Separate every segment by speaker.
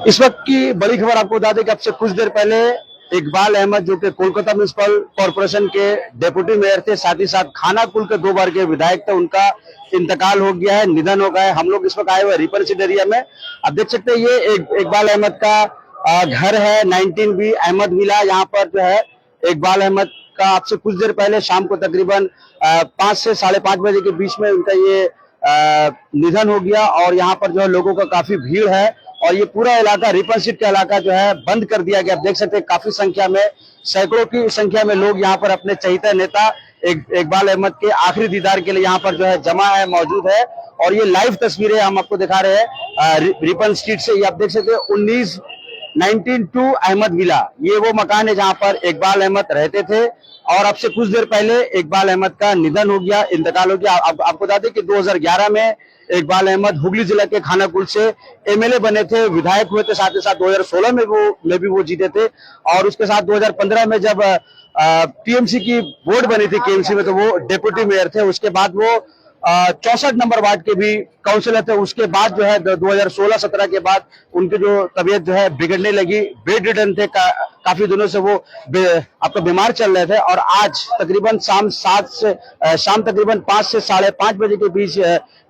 Speaker 1: इस वक्त की बड़ी खबर आपको बता दें कि अब से कुछ देर पहले इकबाल अहमद जो कि कोलकाता म्युनिसिपल कॉर्पोरेशन के डेप्यूटी मेयर थे, साथ ही साथ खानाकुल के 2 बार के विधायक थे, उनका इंतकाल हो गया है, निधन हो गया है। हम लोग इस वक्त आए हुए रिपन सीट एरिया में। आप देख सकते हैं ये इकबाल अहमद का घर है, 19B अहमद विला। यहाँ पर जो है इकबाल अहमद का आपसे कुछ देर पहले शाम को तकरीबन 5 से 5:30 बजे के बीच में उनका ये निधन हो गया। और यहाँ पर जो है लोगों का काफी भीड़ है और ये पूरा इलाका रिपन सीट का इलाका जो है बंद कर दिया गया। आप देख सकते हैं काफी संख्या में, सैकड़ों की संख्या में लोग यहाँ पर अपने चहेता नेता इकबाल अहमद के आखिरी दीदार के लिए यहाँ पर जो है जमा है, मौजूद है। और ये लाइव तस्वीरें हम आपको दिखा रहे हैं रिपन स्ट्रीट से। ये आप देख सकते हैं 19 अहमद विला, ये वो मकान है जहां पर इकबाल अहमद रहते थे। और अब से कुछ देर पहले इकबाल अहमद का निधन हो गया, इंतकाल हो गया। आपको बता दें कि 2011 में इकबाल अहमद हुगली जिला के खानाकुल से MLA बने थे, विधायक हुए थे, साथ ही साथ 2016 में भी वो जीते थे। और उसके साथ 2015 में जब TMC की वोट बनी थी KMC में, तो वो डेप्यूटी मेयर थे। उसके बाद वो 64 नंबर वार्ड के भी काउंसिलर थे। उसके बाद जो है 2016-17 के बाद उनकी जो तबीयत जो है बिगड़ने लगी, बेड रिडन थे, काफी दिनों से वो आपका बीमार चल रहे थे। और आज तकरीबन शाम तकरीबन 5 से 5:30 बजे के बीच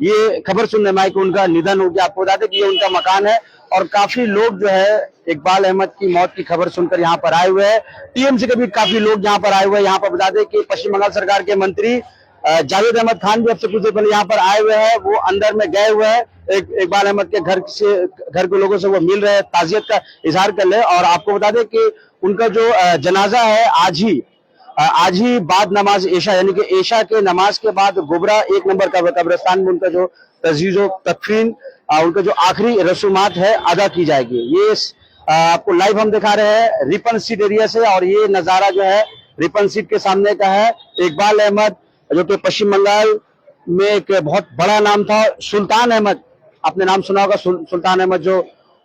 Speaker 1: ये खबर सुनने में आई कि उनका निधन हो गया। आपको बता दें कि ये उनका मकान है और काफी लोग जो है इकबाल अहमद की मौत की खबर सुनकर यहाँ पर आए हुए हैं। TMC के भी काफी लोग यहाँ पर आए हुए हैं। यहाँ पर बता दें कि पश्चिम बंगाल सरकार के मंत्री जावेद अहमद खान भी अब से कुछ देर पहले यहाँ पर आए हुए हैं। वो अंदर में गए हुए हैं, इकबाल अहमद के घर के लोगों से वो मिल रहे हैं, ताजियत का इजहार कर ले। और आपको बता दें कि उनका जो जनाजा है आज ही बाद नमाज ईशा, यानी कि ईशा के नमाज के बाद गोबरा 1 नंबर का कब्रिस्तान में उनका जो तजीज़ो तकफीन, उनका जो आखिरी रसूमात है अदा की जाएगी। ये आपको लाइव हम दिखा रहे हैं रिपन सीट एरिया से। और ये नजारा जो है रिपन सीट के सामने का है। इकबाल अहमद जो कि पश्चिम बंगाल में एक बहुत बड़ा नाम था, सुल्तान अहमद, आपने नाम सुना होगा, सुल्तान अहमद जो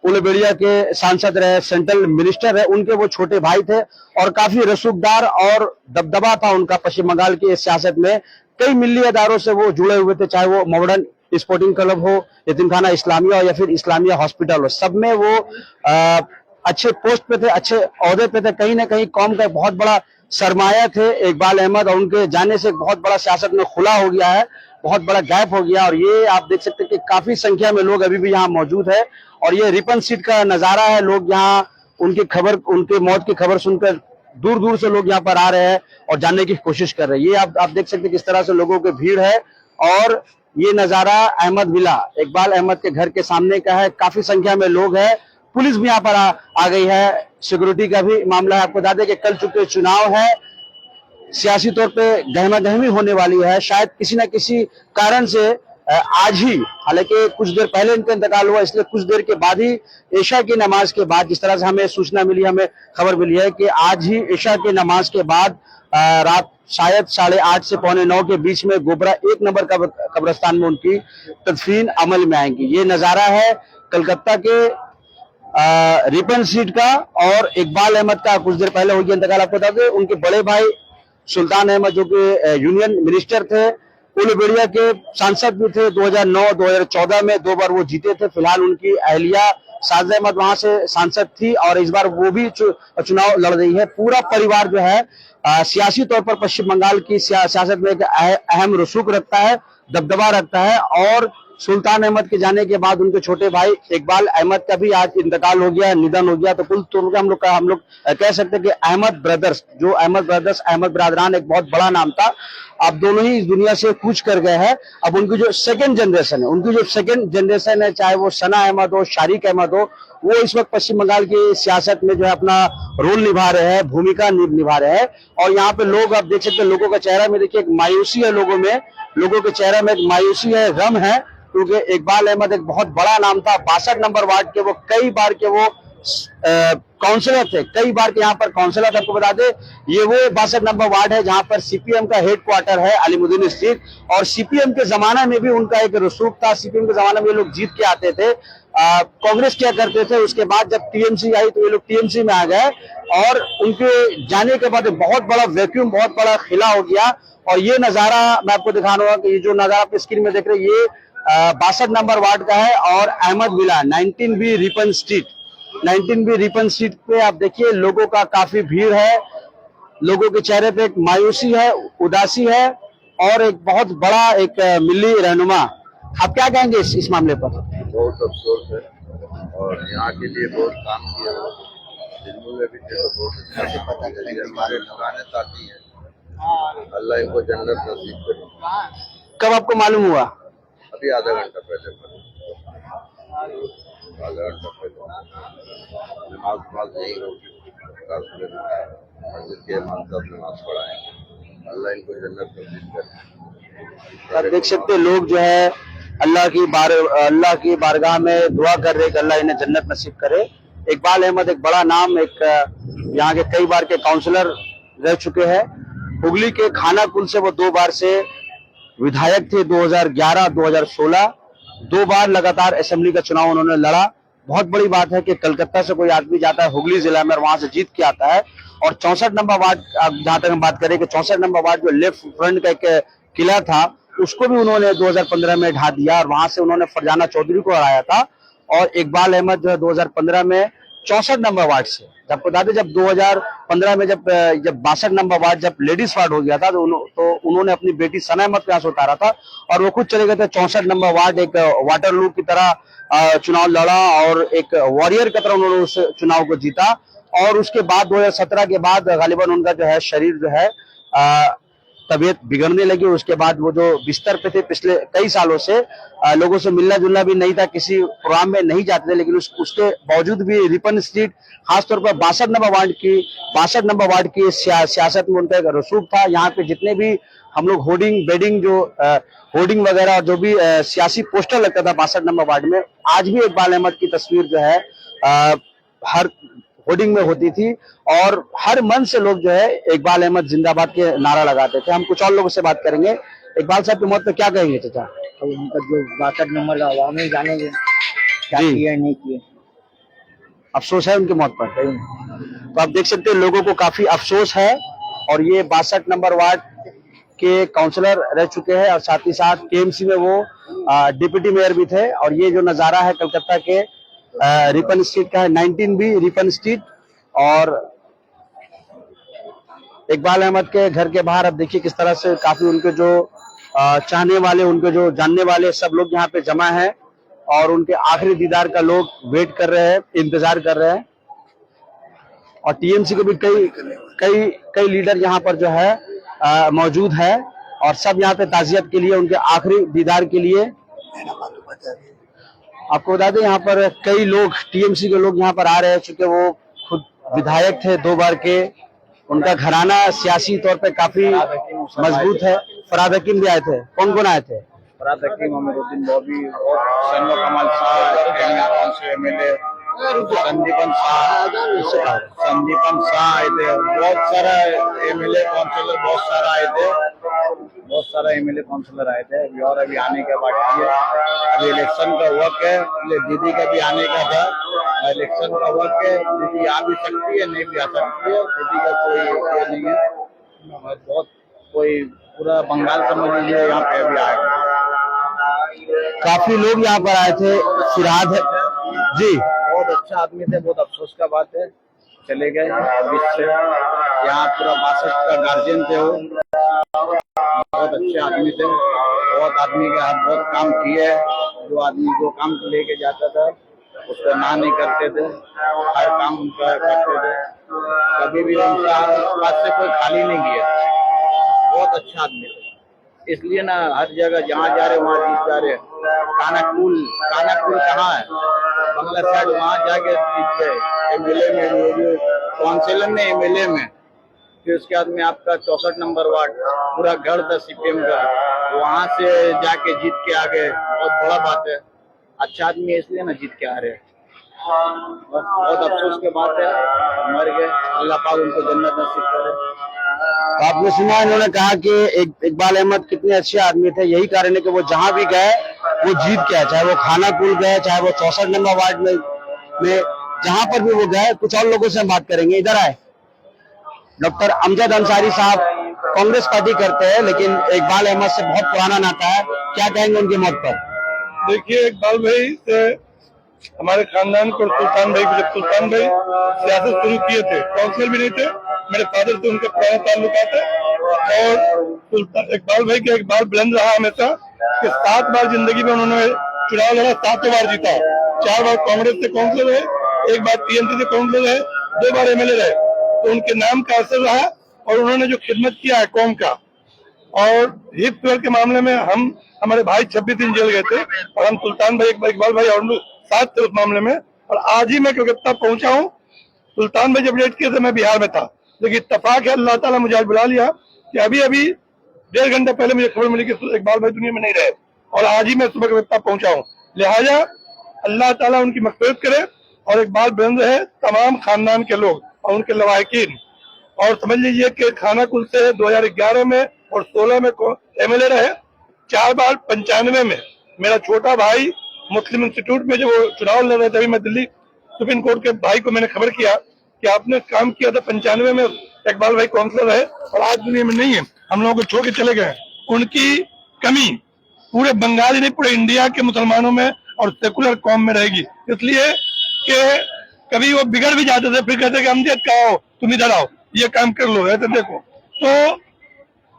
Speaker 1: उलबेड़िया के सांसद रहे, सेंट्रल मिनिस्टर है, उनके वो छोटे भाई थे। और काफी रसूखदार और दबदबा था उनका पश्चिम बंगाल की सियासत में। कई मिली अदारों से वो जुड़े हुए थे, चाहे वो मॉडर्न स्पोर्टिंग क्लब हो, यतीमखाना इस्लामिया हो, या फिर इस्लामिया हॉस्पिटल हो, सब में वो अच्छे पोस्ट पे थे, अच्छे ओहदे पे थे। कहीं ना कहीं कौम का बहुत बड़ा सरमाया थे इकबाल अहमद। और उनके जाने से एक बहुत बड़ा सियासत में खुला हो गया है, बहुत बड़ा गैप हो गया। और ये आप देख सकते हैं कि काफी संख्या में लोग अभी भी यहाँ मौजूद है। और ये रिपन सीट का नजारा है। लोग यहाँ उनके मौत की खबर सुनकर दूर दूर से लोग यहाँ पर आ रहे हैं और जानने की कोशिश कर रहे हैं। ये आप देख सकते हैं किस तरह से लोगों की भीड़ है। और ये नजारा अहमद विला, इकबाल अहमद के घर के सामने का है। काफी संख्या में लोग हैं, पुलिस भी यहाँ पर आ गई है, सिक्योरिटी का भी मामला है। आपको बता दें कि कल चुके चुनाव है, सियासी तौर पे गहमा-गहमी होने वाली है। शायद किसी न किसी कारण से आज ही, हालांकि कुछ देर पहले इनका इंतकाल हुआ, इसलिए कुछ देर के बाद ही ईशा की नमाज के बाद, जिस तरह से हमें सूचना मिली, हमें खबर मिली है कि आज ही ईशा की नमाज के बाद रात शायद 8:30 से 8:45 के बीच में गोबरा 1 नंबर का कब्रिस्तान में उनकी तदफीन अमल में आएंगी। ये नजारा है कलकत्ता के रिपन सीट का। और इकबाल अहमद का कुछ देर पहले हो गया इंतकाल। आपको बता दें उनके बड़े भाई सुल्तान अहमद जो कि यूनियन मिनिस्टर थे, उलबेड़िया के सांसद भी थे, 2009-2014 में 2 बार वो जीते थे। फिलहाल उनकी अहलिया साजिद अहमद वहां से सांसद थी और इस बार वो भी चुनाव लड़ रही है। पूरा परिवार जो है सियासी तौर पर पश्चिम बंगाल की सियासत में एक अहम रसूख रखता है, दबदबा रखता है। और सुल्तान अहमद के जाने के बाद उनके छोटे भाई इकबाल अहमद का भी आज इंतकाल हो गया, निधन हो गया। तो कुल तौर पर हम लोग कह सकते हैं कि अहमद ब्रदर्स, अहमद बरादरान एक बहुत बड़ा नाम था। अब दोनों ही इस दुनिया से कूच कर गए हैं। अब उनकी जो सेकंड जनरेशन है, चाहे वो सना अहमद हो, शारिक अहमद हो, वो इस वक्त पश्चिम बंगाल की सियासत में जो है अपना रोल निभा रहे हैं, भूमिका निभा रहे हैं। और यहाँ पे लोग आप देख सकते हैं, लोगों का चेहरा में देखिए एक मायूसी है, लोगों के चेहरे में एक मायूसी है, गम है, क्योंकि इकबाल अहमद एक बहुत बड़ा नाम था। 62 नंबर वार्ड के वो कई बार के वो काउंसलर थे, कई बार के यहाँ पर काउंसलर थे। आपको बता दें ये वो 62 नंबर वार्ड है जहाँ पर CPM का हेडक्वार्टर है, अलीमुद्दीन स्ट्रीट। और CPM के जमाना में भी उनका एक रसूख था। CPM के जमाना में ये लोग जीत के आते थे, कांग्रेस क्या करते थे। उसके बाद जब TMC आई तो ये लोग TMC में आ गए। और उनके जाने के बाद बहुत बड़ा वैक्यूम, बहुत बड़ा खिला हो गया। और ये नजारा मैं आपको दिखाना होगा कि ये जो नजारा आप स्क्रीन में देख रहे हैं, ये 62 नंबर वार्ड का है और Ahmed villa 19B Ripon street, 19B Ripon street पे आप देखिए लोगों का काफी भीड़ है। लोगों के चेहरे पे एक मायूसी है, उदासी है और एक बहुत बड़ा एक मिली रहनुमा। आप क्या कहेंगे इस मामले पर?
Speaker 2: बहुत अफसोस है और यहाँ के लिए बहुत काम किया दिल्ली में भी थे तो बहुत अच्छा से पता चलेगा हमारे ठिकाने साथी हैं। अल्लाह इनको जन्नत नसीब करे।
Speaker 1: कब आपको मालूम हुआ?
Speaker 2: अभी आधा घंटा पहले नमाज यही होगी मस्जिद के इमाम साहब नमाज पढ़ाएंगे। अल्लाह इनको जन्नत नसीब करे।
Speaker 1: आप देख सकते लोग जो है अल्लाह की बारगाह में दुआ कर रहे कि अल्लाह इन्हें जन्नत नसीब करे। इकबाल अहमद एक बड़ा नाम, एक यहाँ के कई बार के काउंसलर रह चुके हैं। हुगली के खाना कुल से वो 2 बार से विधायक थे, 2011, 2016, 2 बार लगातार असेंबली का चुनाव उन्होंने लड़ा। बहुत बड़ी बात है कि कलकत्ता से कोई आदमी जाता है हुगली जिला में और वहां से जीत के आता है। और 64 नंबर वार्ड, जहां तक हम बात करें कि 64 नंबर वार्ड जो लेफ्ट फ्रंट का एक किला था उसको भी उन्होंने 2015 में ढा दिया और वहां से उन्होंने फरजाना चौधरी को हराया था। और इकबाल अहमद जो है 2015 में 64 नंबर वार्ड से, जब बता दें जब 2015 में जब 62 नंबर वार्ड जब लेडीज वार्ड हो गया था तो उन्होंने अपनी बेटी सना अहमद को यहाँ से उतारा था और वो खुद चले गए थे 64 नंबर वार्ड, एक वाटरलू की तरह चुनाव लड़ा और एक वॉरियर की तरह उन्होंने उस चुनाव को जीता। और उसके बाद 2017 के बाद गालिबन उनका जो है शरीर जो है तबीयत बिगड़ने लगी। उसके बाद वो जो बिस्तर पे थे पिछले कई सालों से लोगों से मिलना जुलना भी नहीं था, किसी प्रोग्राम में नहीं जाते थे, लेकिन उसके बावजूद भी रिपन स्ट्रीट खासतौर पर 62 नंबर वार्ड की सियासत में उनका एक रसूख था। यहाँ पे जितने भी हम लोग होर्डिंग वगैरह और जो भी सियासी पोस्टर लगता था 62 नंबर वार्ड में, आज भी इकबाल अहमद की तस्वीर जो है हर होर्डिंग में होती थी और हर मन से लोग जो है इकबाल अहमद जिंदाबाद के नारा लगाते थे। हम कुछ और लोगों से बात करेंगे। इकबाल साहब की मौत पे क्या कहेंगे चाचा?
Speaker 3: तो उनका जो 62 नंबर का आवाम ही जानेंगे क्या किए नहीं किए।
Speaker 1: अफसोस है उनकी मौत पर। तो आप देख सकते हैं लोगों को काफी अफसोस है और ये 62 नंबर वार्ड के काउंसलर रह चुके हैं और साथ ही साथ टीएमसी में वो डिप्टी मेयर भी थे। और ये जो नजारा है कलकत्ता के रिपन स्ट्रीट का है, 19B रिपन स्ट्रीट। और इकबाल अहमद के घर के बाहर अब देखिए किस तरह से काफी उनके जो चाहने वाले, उनके जो जानने वाले सब लोग यहाँ पे जमा हैं और उनके आखिरी दीदार का लोग वेट कर रहे हैं, इंतजार कर रहे हैं। और टीएमसी के भी कई लीडर यहाँ पर जो है मौजूद है और सब यहाँ पे ताजियत के लिए, उनके आखिरी दीदार के लिए। आपको बता दें यहाँ पर कई लोग टीएमसी के लोग यहाँ पर आ रहे हैं, चूंकि वो खुद विधायक थे 2 बार के, उनका घराना सियासी तौर पे काफी मजबूत है। फराद हकीम भी आए थे। कौन कौन आए थे?
Speaker 3: फराद हकीम, अमीरुद्दीन बॉबी और सन्नो कमाल साहब, एमएलए संदीपन शाह आए थे। बहुत सारा एमएलए काउंसिलर बहुत सारा एमएलए काउंसिलर आए थे अभी और अभी आने का बाकी है। अभी इलेक्शन का वक्त है, दीदी का भी आने का था। इलेक्शन का वक्त है, दीदी आ भी सकती है नहीं भी आ सकती है, दीदी का कोई ये नहीं है। बहुत कोई पूरा बंगाल समझ लीजिए यहाँ पे अभी आएगा।
Speaker 1: काफी लोग यहाँ पर आए थे। फिरहाद जी
Speaker 3: बहुत अच्छा आदमी थे, बहुत अफसोस का बात है चले गए बीच से। यहाँ पूरा 62 का गार्जियन थे, वो बहुत अच्छे आदमी थे। बहुत आदमी के हाथ बहुत काम किए, जो आदमी जो काम लेके जाता था उसको ना नहीं करते थे, हर काम उनका करते थे, कभी भी उनका पास से कोई खाली नहीं किया। बहुत अच्छा आदमी थे, इसलिए ना हर जगह जहाँ जा रहे वहाँ जीत जा रहे। कानाकुल कहाँ है? बंगला साइड, वहाँ जाके जीत गए एमएलए में, काउंसिलर ने एमएलए में। फिर उसके बाद में आपका 64 नंबर वार्ड पूरा घर था सीपीएम का, वहां से जाके जीत के आ गए। बहुत बड़ा बात है, अच्छा आदमी है इसलिए ना जीत के आ रहे। बस बहुत अफसोस की बात है, मर गए। अल्लाह पाक उनको जन्नत नसीब करे।
Speaker 1: तो आपने सुना इन्होंने कहा कि इकबाल अहमद कितने अच्छे आदमी थे। यही कारण है कि वो जहां भी गए वो जीत के आए, चाहे वो खाना कुल गए, चाहे वो 64 नंबर वार्ड में जहां पर भी वो गए। कुछ और लोगों से हम बात करेंगे। इधर आए। डॉक्टर अमजद अंसारी साहब कांग्रेस पार्टी करते हैं लेकिन इकबाल अहमद से बहुत पुराना नाता है। क्या कहेंगे उनकी मौत पर?
Speaker 4: देखिए, इकबाल भाई से हमारे खानदान को, सुल्तान भाई को, जब सुल्तान भाई सियासत शुरू किए थे, काउंसलर भी नहीं थे, मेरे फादर से उनके पुराने ताल्लुकात है। और सुल्तान इकबाल भाई का इकबाल बुलंद रहा हमेशा कि 7 बार जिंदगी में उन्होंने चुनाव लड़ा, 7 बार जीता। 4 बार कांग्रेस से काउंसलर है, 1 बार टीएमसी से काउंसलर है, 2 बार एमएलए रहे। तो उनके नाम का असर रहा और उन्होंने जो खिदमत किया है कौम का। और हिप के मामले में हमारे भाई 26 दिन जेल गए थे और हम सुल्तान भाई, इकबाल भाई और लोग साथ थे उस मामले में। और आज ही मैं कलकत्ता पहुंचा हूँ। सुल्तान भाई जब रेड किए थे मैं बिहार में था, लेकिन इत्तेफाक है, अल्लाह ताला मुझे आज बुला लिया कि अभी 1.5 घंटे पहले मुझे खबर मिली कि इकबाल भाई दुनिया में नहीं रहे और आज ही मैं सुबह कलकत्ता पहुंचा हूँ। लिहाजा अल्लाह ताला उनकी मग़फ़िरत करे और इकबाल बुलंद रहे तमाम खानदान के लोग और उनके लवाहिकीन। और समझ लीजिए कि खाना कुल से 2011 में और 16 में एमएलए रहे, 4 बार 95 में मेरा छोटा भाई मुस्लिम इंस्टीट्यूट में जब वो चुनाव लड़ रहे थे, अभी मैं दिल्ली सुप्रीम कोर्ट के भाई को मैंने खबर किया कि आपने काम किया था 95 में, इकबाल भाई काउंसलर रहे और आज दुनिया में नहीं है, हम लोगों को छोड़ के चले गए। उनकी कमी पूरे बंगाल ही नहीं, पूरे इंडिया के मुसलमानों में और सेकुलर कौम में रहेगी। इसलिए कि कभी वो बिगड़ भी जाते थे, फिर कहते कि अमजद का आओ, तुम इधर आओ, ये काम कर लो, ऐसे देखो। तो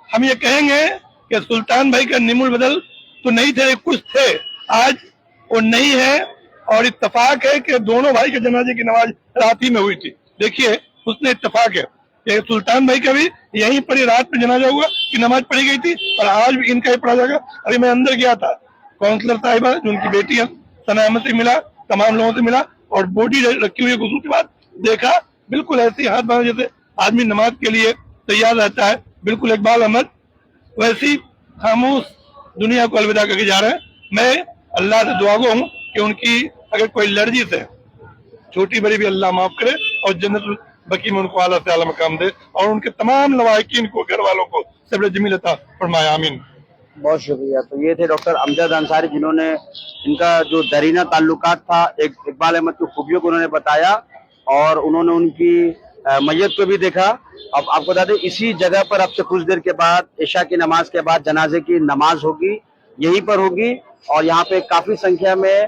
Speaker 4: हम ये कहेंगे कि सुल्तान भाई का निमुल बदल तो नहीं थे, कुछ थे, आज वो नहीं है। और इत्तेफाक है कि दोनों भाई के जनाजे की नमाज रात ही में हुई थी। देखिए, उसने इत्तेफाक है कि सुल्तान भाई का भी यहीं पर ही रात में जनाजा हुआ कि नमाज पढ़ी गई थी और आज भी इनका ही पढ़ा जाएगा। अभी मैं अंदर गया था, काउंसलर साहिबा जो उनकी बेटी है सना अहमद से मिला, तमाम लोगों से मिला और बॉडी रखी हुई गुस्सू के बाद देखा, बिल्कुल ऐसी हाथ बांधा जैसे आदमी नमाज के लिए तैयार रहता है, बिल्कुल इकबाल अहमद वैसी खामोश दुनिया को अलविदा करके जा रहे हैं। मैं अल्लाह से दुआ गो हूँ कि उनकी अगर कोई लर्जिश है, छोटी बड़ी भी अल्लाह माफ करे और जन्नत बकी में उनको आला से आला मकाम दे और उनके तमाम लवाहिकीन को, घर वालों को सब जमील अता फरमाए, आमीन।
Speaker 1: बहुत शुक्रिया। तो ये थे डॉक्टर अमजद अंसारी, जिन्होंने इनका जो दरीना ताल्लुकात था इकबाल अहमद की खूबियों को उन्होंने बताया और उन्होंने उनकी मैयत को भी देखा। अब आपको बता दें, इसी जगह पर अब से कुछ देर के बाद इशा की नमाज के बाद जनाजे की नमाज होगी, यहीं पर होगी और यहाँ पे काफी संख्या में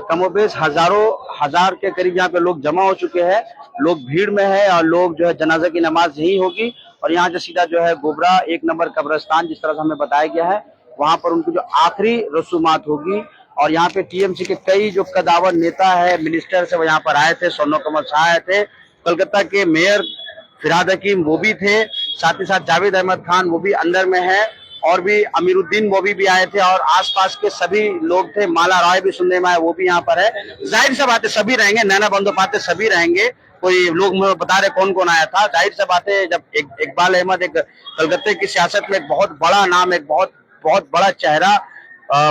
Speaker 1: कमोबेश हजार के करीब यहाँ पे लोग जमा हो चुके हैं, लोग भीड़ में है और लोग जो है जनाजे की नमाज यही होगी। और यहाँ से सीधा जो है गोबरा 1 नंबर कब्रिस्तान, जिस तरह से हमें बताया गया है, वहां पर उनकी जो आखिरी रसूमात होगी। और यहाँ पे टीएमसी के कई जो कदावर नेता है, मिनिस्टर से वो यहाँ पर आए थे, सोनो कमल शाह आए थे, कलकत्ता के मेयर फिरहाद हकीम वो भी थे, साथ ही साथ जावेद अहमद खान वो भी अंदर में है और भी अमीरुद्दीन वो भी आए थे और आसपास के सभी लोग थे, माला राय भी सुनने में आए, वो भी यहाँ पर है। जाहिर सी बात है सभी रहेंगे, नैना बंदोपाध्याय सभी रहेंगे, कोई लोग मुझे बता रहे कौन कौन आया था। जाहिर सी बात है, जब इकबाल अहमद एक कलकत्ते की सियासत में एक बहुत बड़ा नाम, एक बहुत बड़ा चेहरा,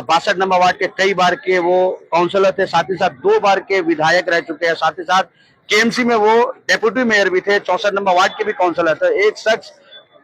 Speaker 1: 62 नंबर वार्ड के कई बार के वो काउंसलर थे, साथ ही साथ 2 बार के विधायक रह चुके हैं, साथ ही साथ केएमसी में वो डेप्यूटी मेयर भी थे, 64 नंबर वार्ड के भी काउंसलर थे। एक शख्स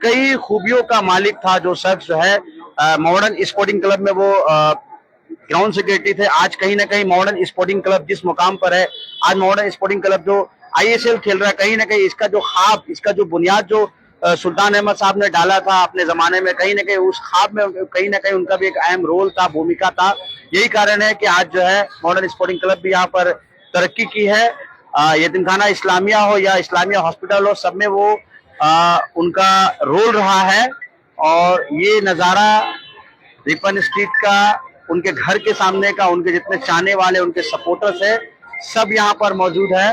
Speaker 1: कई खूबियों का मालिक था, जो शख्स जो है मॉडर्न स्पोर्टिंग क्लब में वो ग्राउंड सेक्रेटरी थे। आज कहीं ना कहीं मॉडर्न स्पोर्टिंग क्लब जिस मुकाम पर है, आज मॉडर्न स्पोर्टिंग क्लब जो आईएसएल खेल रहा है, कहीं ना कहीं इसका जो ख्वाब, इसका जो बुनियाद जो सुल्तान अहमद साहब ने डाला था अपने जमाने में, कहीं ना कहीं उस ख्वाब में कहीं ना कहीं उनका भी एक अहम रोल था, भूमिका था। यही कारण है कि आज जो है मॉडर्न स्पोर्टिंग क्लब भी यहाँ पर तरक्की की है। यतीमखाना इस्लामिया हो या इस्लामिया हॉस्पिटल हो, सब में वो उनका रोल रहा है। और ये नज़ारा रिपन स्ट्रीट का, उनके घर के सामने का, उनके जितने चाहने वाले, उनके सपोर्टर्स है, सब यहाँ पर मौजूद है।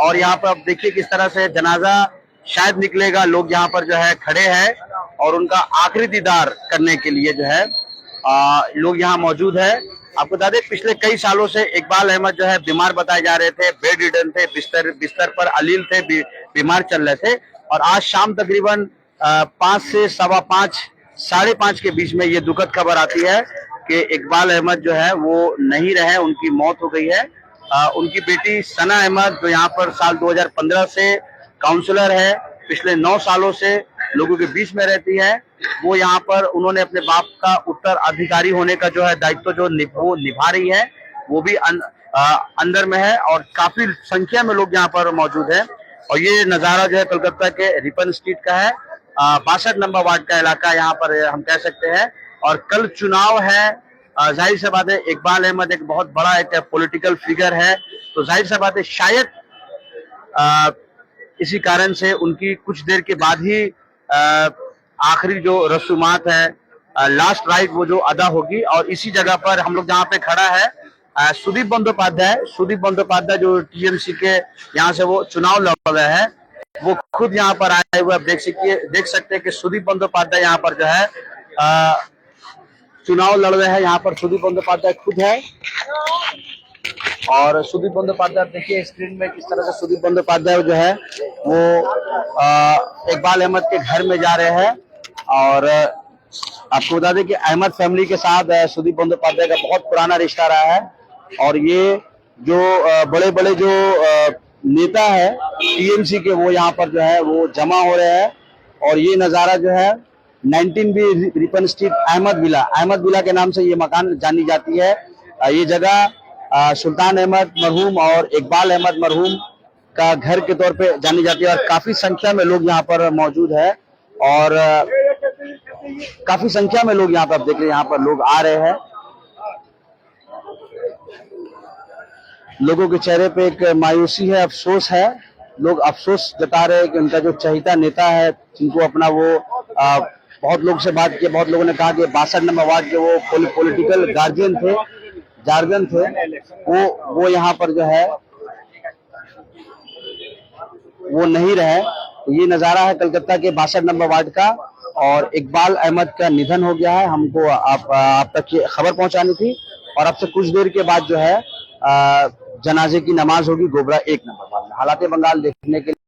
Speaker 1: और यहाँ पर अब देखिए किस तरह से जनाजा शायद निकलेगा, लोग यहाँ पर जो है खड़े हैं और उनका आखिरी दीदार करने के लिए जो है लोग यहाँ मौजूद है। आपको बता दें, पिछले कई सालों से इकबाल अहमद जो है बीमार बताए जा रहे थे, बेड रिडन थे, बिस्तर पर अलील थे, बीमार चल रहे थे। और आज शाम तकरीबन 5 से 5:15, 5:30 के बीच में ये दुखद खबर आती है कि इकबाल अहमद जो है वो नहीं रहे, उनकी मौत हो गई है। उनकी बेटी सना अहमद जो यहाँ पर साल 2015 से काउंसलर है, पिछले 9 सालों से लोगों के बीच में रहती है, वो यहाँ पर उन्होंने अपने बाप का उत्तराधिकारी होने का जो है दायित्व जो वो निभा रही है, वो भी अंदर में है और काफी संख्या में लोग यहाँ पर मौजूद है। और ये नजारा जो है कलकत्ता के रिपन स्ट्रीट का है, 62 नंबर वार्ड का इलाका यहाँ पर हम कह सकते हैं। और कल चुनाव है जाहिर सी बात है इकबाल अहमद एक बहुत बड़ा एक पॉलिटिकल फिगर है, तो जाहिर सी बात है शायद इसी कारण से उनकी कुछ देर के बाद ही आखिरी जो रसूमात है, लास्ट राइट वो जो अदा होगी। और इसी जगह पर हम लोग जहाँ पे खड़ा है सुदीप बंदोपाध्याय जो टीएमसी के यहाँ से वो चुनाव लड़ रहे हैं, वो खुद यहाँ पर आए हुए आप देख सकते हैं कि सुदीप बंदोपाध्याय यहाँ पर जो है चुनाव लड़ रहे हैं। यहाँ पर सुदीप बंदोपाध्याय खुद है और सुदीप बंदोपाध्याय देखिए स्क्रीन में किस तरह से सुदीप बंदोपाध्याय जो है वो इकबाल अहमद के घर में जा रहे हैं। और आपको बता दें कि अहमद फैमिली के साथ सुदीप बंदोपाध्याय का बहुत पुराना रिश्ता रहा है और ये जो बड़े बड़े जो नेता है टीएमसी के वो यहाँ पर जो है वो जमा हो रहे हैं। और ये नजारा जो है 19B Ripon street Ahmad villa के नाम से ये मकान जानी जाती है। ये जगह सुल्तान अहमद मरहूम और इकबाल अहमद मरहूम का घर के तौर पे जानी जाती है और काफी संख्या में लोग यहाँ पर मौजूद है और काफी संख्या में लोग यहाँ पर आप देख रहे हैं, यहाँ पर लोग आ रहे हैं। लोगों के चेहरे पे एक मायूसी है, अफसोस है, लोग अफसोस जता रहे हैं कि उनका जो चहीता नेता है जिनको अपना वो बहुत लोग से बात की, बहुत लोगों ने कहा कि 62 नंबर वार्ड के वो पॉलिटिकल गार्जियन थे वो यहाँ पर जो है वो नहीं रहे। ये नजारा है कलकत्ता के 62 नंबर वार्ड का और इकबाल अहमद का निधन हो गया है। हमको आप तक ये खबर पहुंचानी थी और अब से कुछ देर के बाद जो है जनाजे की नमाज होगी गोबरा 1 नंबर वार्ड में। हालात बंगाल देखने के लिए